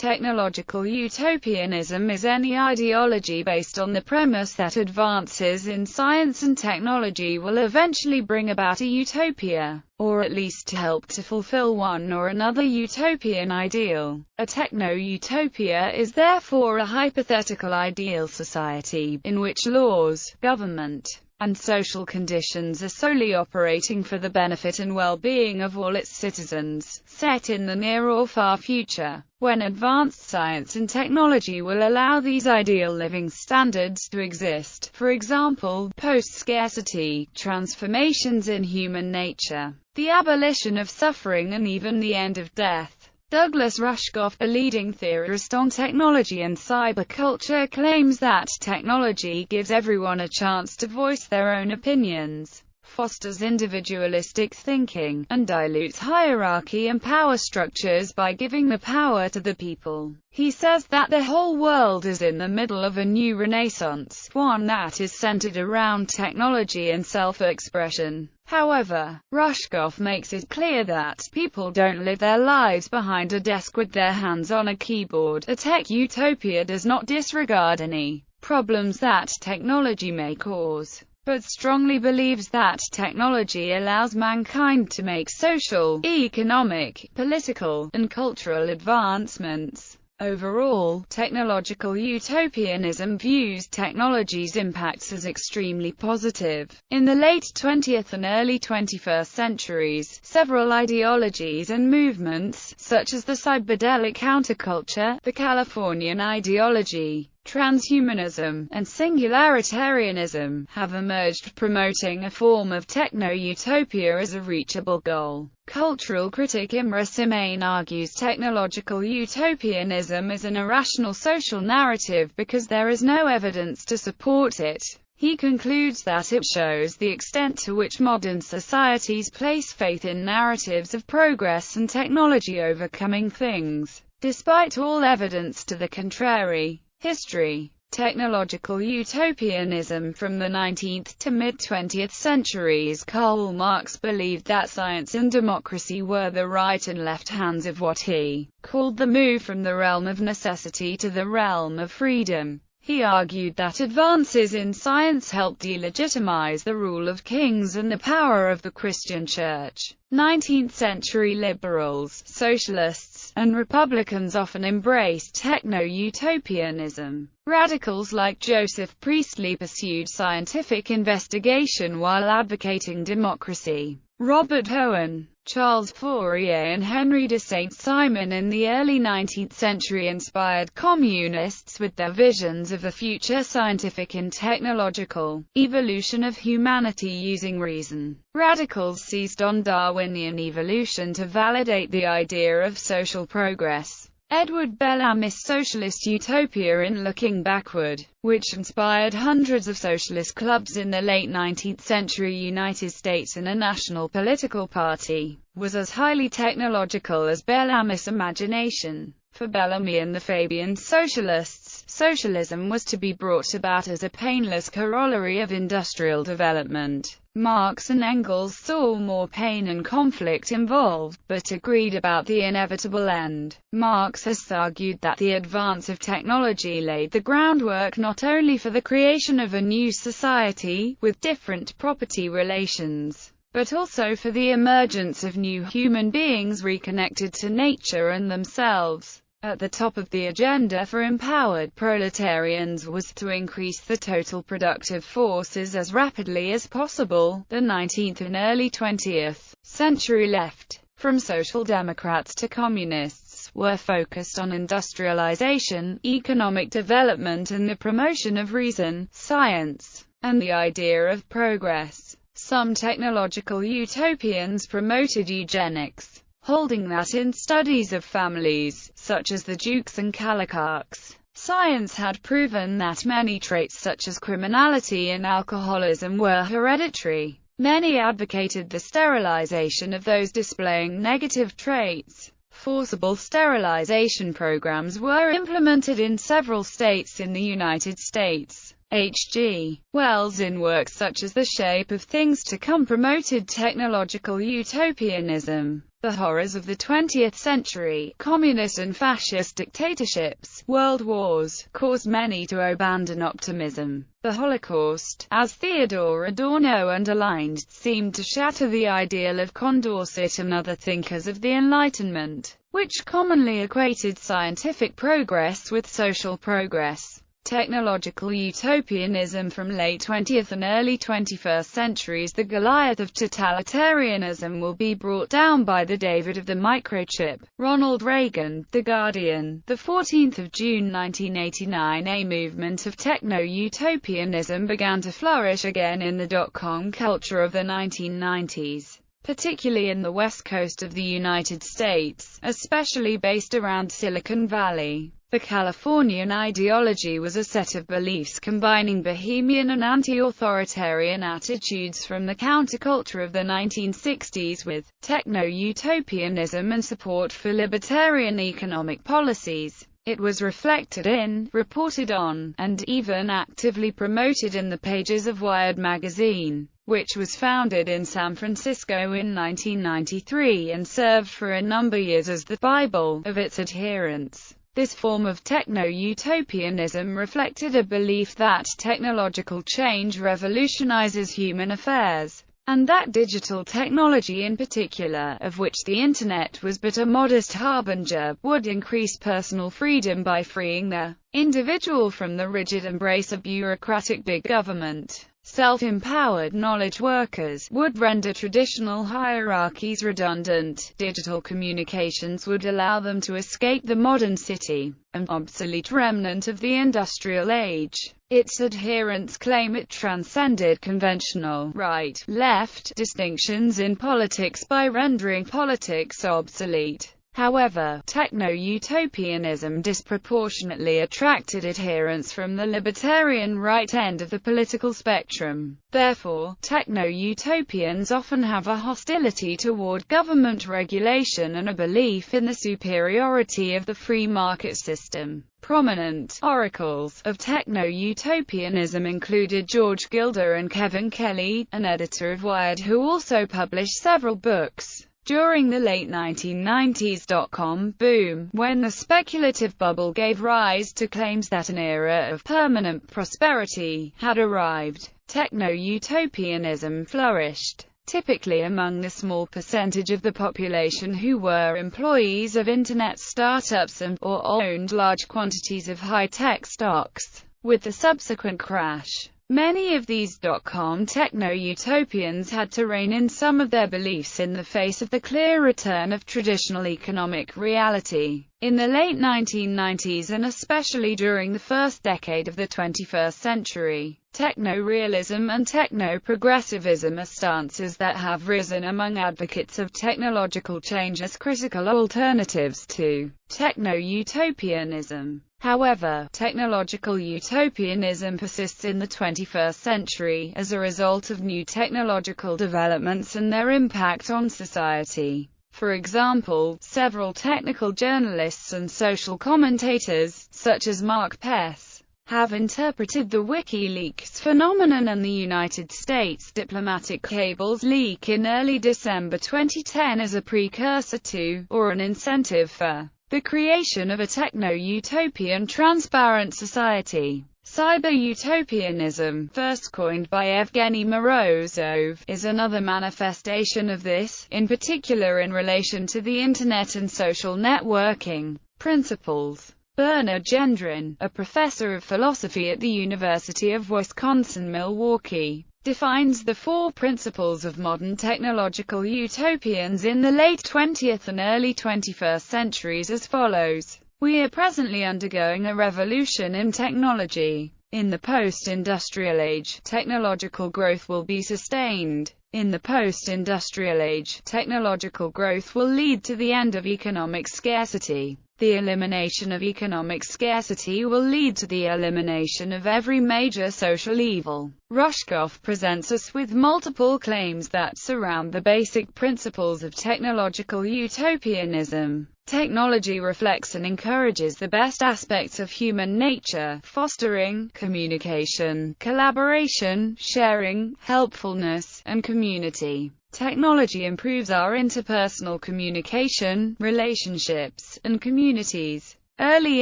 Technological utopianism is any ideology based on the premise that advances in science and technology will eventually bring about a utopia, or at least help to fulfill one or another utopian ideal. A techno-utopia is therefore a hypothetical ideal society, in which laws, government, and social conditions are solely operating for the benefit and well-being of all its citizens, set in the near or far future, when advanced science and technology will allow these ideal living standards to exist, for example, post-scarcity, transformations in human nature, the abolition of suffering and even the end of death. Douglas Rushkoff, a leading theorist on technology and cyberculture, claims that technology gives everyone a chance to voice their own opinions, fosters individualistic thinking, and dilutes hierarchy and power structures by giving the power to the people. He says that the whole world is in the middle of a new renaissance, one that is centered around technology and self-expression. However, Rushkoff makes it clear that people don't live their lives behind a desk with their hands on a keyboard. A tech utopia does not disregard any problems that technology may cause, but strongly believes that technology allows mankind to make social, economic, political, and cultural advancements. Overall, technological utopianism views technology's impacts as extremely positive. In the late 20th and early 21st centuries, several ideologies and movements, such as the psychedelic counterculture, the Californian ideology, transhumanism, and singularitarianism, have emerged, promoting a form of techno-utopia as a reachable goal. Cultural critic Imre Simane argues technological utopianism is an irrational social narrative because there is no evidence to support it. He concludes that it shows the extent to which modern societies place faith in narratives of progress and technology overcoming things, despite all evidence to the contrary. History. Technological utopianism. From the 19th to mid-20th centuries, Karl Marx believed that science and democracy were the right and left hands of what he called the move from the realm of necessity to the realm of freedom. He argued that advances in science helped delegitimize the rule of kings and the power of the Christian Church. 19th-century liberals, socialists, and Republicans often embraced techno-utopianism. Radicals like Joseph Priestley pursued scientific investigation while advocating democracy. Robert Owen, Charles Fourier and Henry de Saint-Simon in the early 19th century inspired communists with their visions of the future scientific and technological evolution of humanity using reason. Radicals seized on Darwinian evolution to validate the idea of social progress. Edward Bellamy's socialist utopia in Looking Backward, which inspired hundreds of socialist clubs in the late 19th century United States and a national political party, was as highly technological as Bellamy's imagination. For Bellamy and the Fabian socialists, socialism was to be brought about as a painless corollary of industrial development. Marx and Engels saw more pain and conflict involved, but agreed about the inevitable end. Marx has argued that the advance of technology laid the groundwork not only for the creation of a new society, with different property relations, but also for the emergence of new human beings reconnected to nature and themselves. At the top of the agenda for empowered proletarians was to increase the total productive forces as rapidly as possible. The 19th and early 20th century left, from social democrats to communists, were focused on industrialization, economic development and the promotion of reason, science, and the idea of progress. Some technological utopians promoted eugenics, holding that in studies of families, such as the Dukes and Calicarchs, science had proven that many traits such as criminality and alcoholism were hereditary. Many advocated the sterilization of those displaying negative traits. Forcible sterilization programs were implemented in several states in the United States. H.G. Wells in works such as The Shape of Things to Come promoted technological utopianism. The horrors of the 20th century, communist and fascist dictatorships, world wars, caused many to abandon optimism. The Holocaust, as Theodor Adorno underlined, seemed to shatter the ideal of Condorcet and other thinkers of the Enlightenment, which commonly equated scientific progress with social progress. Technological utopianism. From late 20th and early 21st centuries, the Goliath of totalitarianism will be brought down by the David of the microchip. Ronald Reagan, The Guardian, 14 June 1989. A movement of techno-utopianism began to flourish again in the dot-com culture of the 1990s. Particularly in the west coast of the United States, especially based around Silicon Valley. The Californian ideology was a set of beliefs combining bohemian and anti-authoritarian attitudes from the counterculture of the 1960s with techno-utopianism and support for libertarian economic policies. It was reflected in, reported on, and even actively promoted in the pages of Wired magazine, which was founded in San Francisco in 1993 and served for a number of years as the Bible of its adherents. This form of techno-utopianism reflected a belief that technological change revolutionizes human affairs, and that digital technology in particular, of which the Internet was but a modest harbinger, would increase personal freedom by freeing the individual from the rigid embrace of bureaucratic big government. Self-empowered knowledge workers would render traditional hierarchies redundant. Digital communications would allow them to escape the modern city, an obsolete remnant of the industrial age. Its adherents claim it transcended conventional right-left distinctions in politics by rendering politics obsolete. However, techno-utopianism disproportionately attracted adherents from the libertarian right end of the political spectrum. Therefore, techno-utopians often have a hostility toward government regulation and a belief in the superiority of the free market system. Prominent oracles of techno-utopianism included George Gilder and Kevin Kelly, an editor of Wired who also published several books. During the late 1990s dot-com boom, when the speculative bubble gave rise to claims that an era of permanent prosperity had arrived, techno-utopianism flourished, typically among the small percentage of the population who were employees of Internet startups or owned large quantities of high-tech stocks. With the subsequent crash, many of these dot-com techno-utopians had to rein in some of their beliefs in the face of the clear return of traditional economic reality. In the late 1990s and especially during the first decade of the 21st century, techno-realism and techno-progressivism are stances that have risen among advocates of technological change as critical alternatives to techno-utopianism. However, technological utopianism persists in the 21st century as a result of new technological developments and their impact on society. For example, several technical journalists and social commentators, such as Mark Pess, have interpreted the WikiLeaks phenomenon and the United States diplomatic cables leak in early December 2010 as a precursor to, or an incentive for, the creation of a techno-utopian transparent society. Cyber-utopianism, first coined by Evgeny Morozov, is another manifestation of this, in particular in relation to the Internet and social networking principles. Bernard Gendron, a professor of philosophy at the University of Wisconsin-Milwaukee, defines the four principles of modern technological utopians in the late 20th and early 21st centuries as follows. We are presently undergoing a revolution in technology. In the post-industrial age, technological growth will be sustained. In the post-industrial age, technological growth will lead to the end of economic scarcity. The elimination of economic scarcity will lead to the elimination of every major social evil. Rushkoff presents us with multiple claims that surround the basic principles of technological utopianism. Technology reflects and encourages the best aspects of human nature, fostering communication, collaboration, sharing, helpfulness, and community. Technology improves our interpersonal communication, relationships, and communities. Early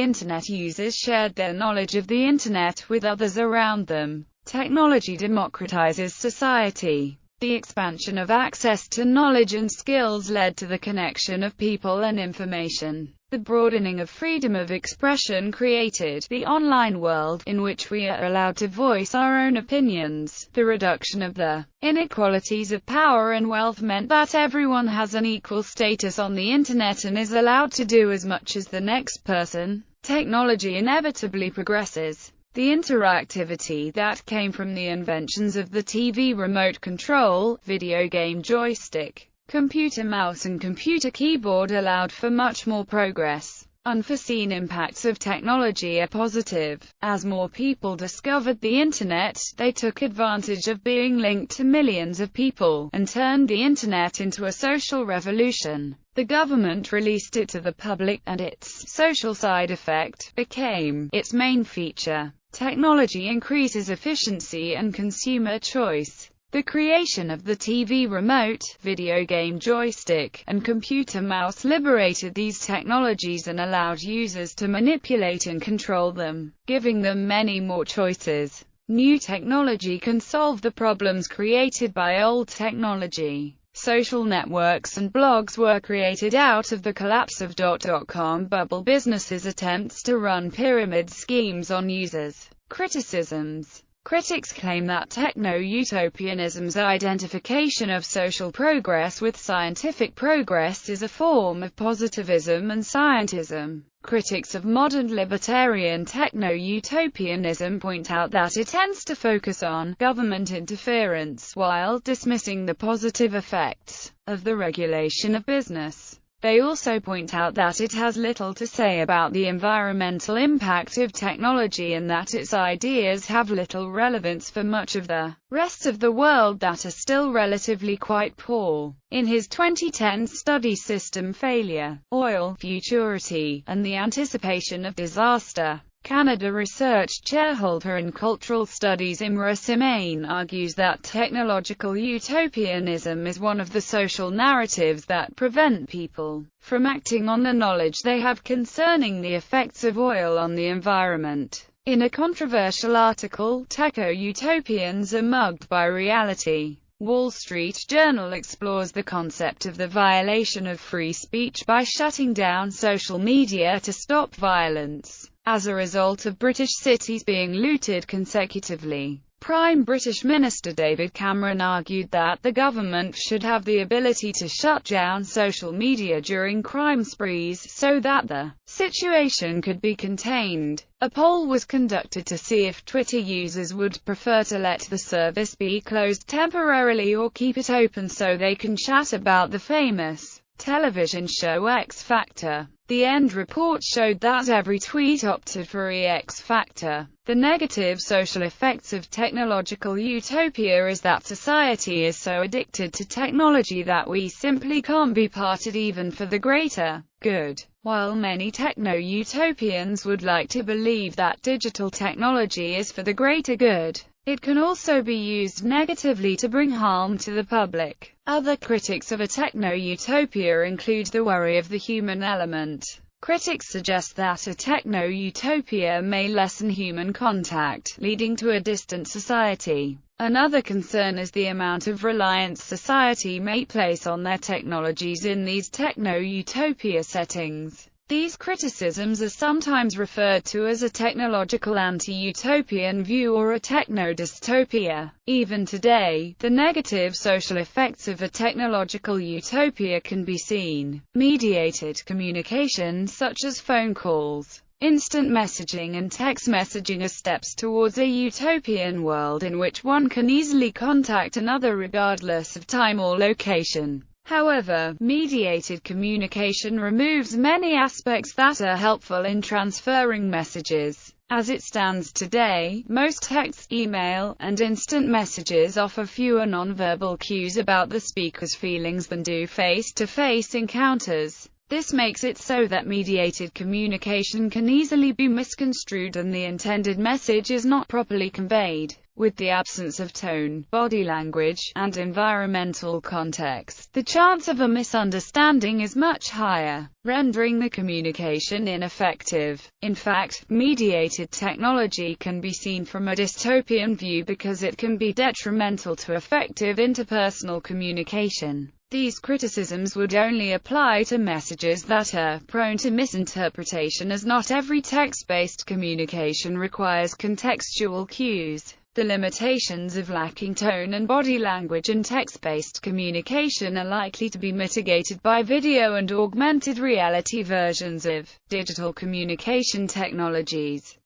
Internet users shared their knowledge of the Internet with others around them. Technology democratizes society. The expansion of access to knowledge and skills led to the connection of people and information. The broadening of freedom of expression created the online world, in which we are allowed to voice our own opinions. The reduction of the inequalities of power and wealth meant that everyone has an equal status on the Internet and is allowed to do as much as the next person. Technology inevitably progresses. The interactivity that came from the inventions of the TV remote control, video game joystick, computer mouse and computer keyboard allowed for much more progress. Unforeseen impacts of technology are positive. As more people discovered the Internet, they took advantage of being linked to millions of people, and turned the Internet into a social revolution. The government released it to the public, and its social side effect became its main feature. Technology increases efficiency and consumer choice. The creation of the TV remote, video game joystick, and computer mouse liberated these technologies and allowed users to manipulate and control them, giving them many more choices. New technology can solve the problems created by old technology. Social networks and blogs were created out of the collapse of .com bubble businesses' attempts to run pyramid schemes on users. Criticisms. Critics claim that techno-utopianism's identification of social progress with scientific progress is a form of positivism and scientism. Critics of modern libertarian techno-utopianism point out that it tends to focus on government interference while dismissing the positive effects of the regulation of business. They also point out that it has little to say about the environmental impact of technology and that its ideas have little relevance for much of the rest of the world that are still relatively quite poor. In his 2010 study System Failure, Oil, Futurity, and the Anticipation of Disaster, Canada research chairholder in cultural studies Imre Simane argues that technological utopianism is one of the social narratives that prevent people from acting on the knowledge they have concerning the effects of oil on the environment. In a controversial article, Techno-utopians are mugged by reality. Wall Street Journal explores the concept of the violation of free speech by shutting down social media to stop violence. As a result of British cities being looted consecutively, Prime British Minister David Cameron argued that the government should have the ability to shut down social media during crime sprees so that the situation could be contained. A poll was conducted to see if Twitter users would prefer to let the service be closed temporarily or keep it open so they can chat about the famous television show X Factor. The end report showed that every tweet opted for X Factor. The negative social effects of technological utopia is that society is so addicted to technology that we simply can't be parted even for the greater good. While many techno-utopians would like to believe that digital technology is for the greater good, it can also be used negatively to bring harm to the public. Other critics of a techno-utopia include the worry of the human element. Critics suggest that a techno-utopia may lessen human contact, leading to a distant society. Another concern is the amount of reliance society may place on their technologies in these techno-utopia settings. These criticisms are sometimes referred to as a technological anti-utopian view or a techno-dystopia. Even today, the negative social effects of a technological utopia can be seen. Mediated communication such as phone calls, instant messaging and text messaging are steps towards a utopian world in which one can easily contact another regardless of time or location. However, mediated communication removes many aspects that are helpful in transferring messages. As it stands today, most text, email, and instant messages offer fewer nonverbal cues about the speaker's feelings than do face-to-face encounters. This makes it so that mediated communication can easily be misconstrued and the intended message is not properly conveyed. With the absence of tone, body language, and environmental context, the chance of a misunderstanding is much higher, rendering the communication ineffective. In fact, mediated technology can be seen from a dystopian view because it can be detrimental to effective interpersonal communication. These criticisms would only apply to messages that are prone to misinterpretation, as not every text-based communication requires contextual cues. The limitations of lacking tone and body language in text-based communication are likely to be mitigated by video and augmented reality versions of digital communication technologies.